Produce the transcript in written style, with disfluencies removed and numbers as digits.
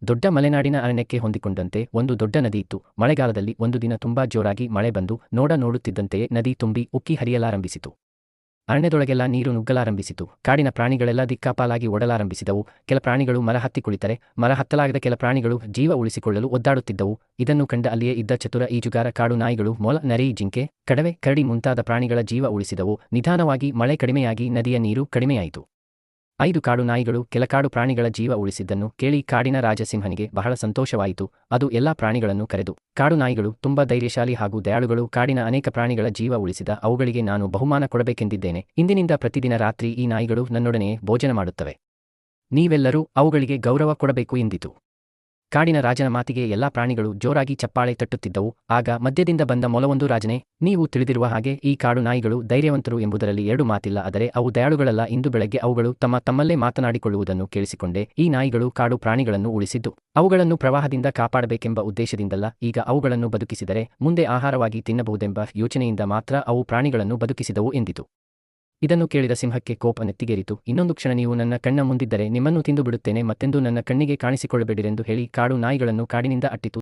ದೊಡ್ಡ ಮಲೆನಾಡಿನ ಅರಣ್ಯಕ್ಕೆ ಹೊಂದಿಕೊಂಡಂತೆ ಒಂದು ದೊಡ್ಡ ನದಿ ಇತ್ತು. ಮಳೆಗಾಲದಲ್ಲಿ ಒಂದು ದಿನ ತುಂಬಾ ಜೋರಾಗಿ ಮಳೆ ಬಂದು ನೋಡುತ್ತಿದ್ದಂತೆಯೇ ನದಿ ತುಂಬಿ ಉಕ್ಕಿ ಹರಿಯಲಾರಂಭಿಸಿತು. ಅರಣ್ಯದೊಳಗೆಲ್ಲ ನೀರು ನುಗ್ಗಲಾರಂಭಿಸಿತು. ಕಾಡಿನ ಪ್ರಾಣಿಗಳೆಲ್ಲ ದಿಕ್ಕಾಪಾಲಾಗಿ ಓಡಲಾರಂಭಿಸಿದವು. ಕೆಲ ಪ್ರಾಣಿಗಳು ಮರ ಹತ್ತಿ ಕುಳಿತರೆ, ಮರ ಹತ್ತಲಾಗದ ಕೆಲ ಪ್ರಾಣಿಗಳು ಜೀವ ಉಳಿಸಿಕೊಳ್ಳಲು ಒದ್ದಾಡುತ್ತಿದ್ದವು. ಇದನ್ನು ಕಂಡ ಅಲ್ಲಿಯೇ ಇದ್ದ ಚತುರ ಈಜುಗಾರ ಕಾಡು ನಾಯಿಗಳು ಮೊಲ, ನರಿ, ಜಿಂಕೆ, ಕಡವೆ, ಕರಡಿ ಮುಂತಾದ ಪ್ರಾಣಿಗಳ ಜೀವ ಉಳಿಸಿದವು. ನಿಧಾನವಾಗಿ ಮಳೆ ಕಡಿಮೆಯಾಗಿ ನದಿಯ ನೀರು ಕಡಿಮೆಯಾಯಿತು. 5 ಕಾಡು ನಾಯಿಗಳು ಕೆಲ ಕಾಡು ಪ್ರಾಣಿಗಳ ಜೀವ ಉಳಿಸಿದ್ದನ್ನು ಕೇಳಿ ಕಾಡಿನ ರಾಜಸಿಂಹನಿಗೆ ಬಹಳ ಸಂತೋಷವಾಯಿತು. ಅದು ಎಲ್ಲಾ ಪ್ರಾಣಿಗಳನ್ನು ಕರೆದು, ಕಾಡು ನಾಯಿಗಳು ತುಂಬಾ ಧೈರ್ಯಶಾಲಿ ಹಾಗೂ ದಯಾಳುಗಳು. ಕಾಡಿನ ಅನೇಕ ಪ್ರಾಣಿಗಳ ಜೀವ ಉಳಿಸಿದ ಅವುಗಳಿಗೆ ನಾನು ಬಹುಮಾನ ಕೊಡಬೇಕೆಂದಿದ್ದೇನೆ. ಇಂದಿನಿಂದ ಪ್ರತಿದಿನ ರಾತ್ರಿ ಈ ನಾಯಿಗಳು ನನ್ನೊಡನೆಯೇ ಭೋಜನ ಮಾಡುತ್ತವೆ. ನೀವೆಲ್ಲರೂ ಅವುಗಳಿಗೆ ಗೌರವ ಕೊಡಬೇಕು ಎಂದಿತು. ಕಾಡಿನ ರಾಜನ ಮಾತಿಗೆ ಎಲ್ಲಾ ಪ್ರಾಣಿಗಳು ಜೋರಾಗಿ ಚಪ್ಪಾಳೆ ತಟ್ಟುತ್ತಿದ್ದವು. ಆಗ ಮಧ್ಯದಿಂದ ಬಂದ ಮೊಲವೊಂದು, ರಾಜನೇ, ನೀವು ತಿಳಿದಿರುವ ಹಾಗೆ ಈ ಕಾಡು ನಾಯಿಗಳು ಧೈರ್ಯವಂತರು ಎಂಬುದರಲ್ಲಿ 2 ಮಾತಿಲ್ಲ. ಆದರೆ ಅವು ದಯಾಳುಗಳಲ್ಲ. ಇಂದು ಬೆಳಗ್ಗೆ ಅವುಗಳು ತಮ್ಮಲ್ಲೇ ಮಾತನಾಡಿಕೊಳ್ಳುವುದನ್ನು ಕೇಳಿಸಿಕೊಂಡೆ. ಈ ನಾಯಿಗಳು ಕಾಡು ಪ್ರಾಣಿಗಳನ್ನು ಉಳಿಸಿದ್ದು ಅವುಗಳನ್ನು ಪ್ರವಾಹದಿಂದ ಕಾಪಾಡಬೇಕೆಂಬ ಉದ್ದೇಶದಿಂದಲ್ಲ. ಈಗ ಅವುಗಳನ್ನು ಬದುಕಿಸಿದರೆ ಮುಂದೆ ಆಹಾರವಾಗಿ ತಿನ್ನಬಹುದೆಂಬ ಯೋಚನೆಯಿಂದ ಮಾತ್ರ ಅವು ಪ್ರಾಣಿಗಳನ್ನು ಬದುಕಿಸಿದವು ಎಂದಿತು. ಇದನ್ನು ಕೇಳಿದ ಸಿಂಹಕ್ಕೆ ಕೋಪ ನೆತ್ತಿಗೇರಿತು. ಇನ್ನೊಂದು ಕ್ಷಣ ನೀವು ನನ್ನ ಕಣ್ಣ ಮುಂದಿದ್ದರೆ ನಿಮ್ಮನ್ನು ತಿಂದು ಬಿಡುತ್ತೇನೆ, ಮತ್ತೆಂದೂ ನನ್ನ ಕಣ್ಣಿಗೆ ಕಾಣಿಸಿಕೊಳ್ಳಬೇಡಿರೆಂದು ಹೇಳಿ ಕಾಡು ನಾಯಿಗಳನ್ನು ಕಾಡಿನಿಂದ ಅಟ್ಟಿತು.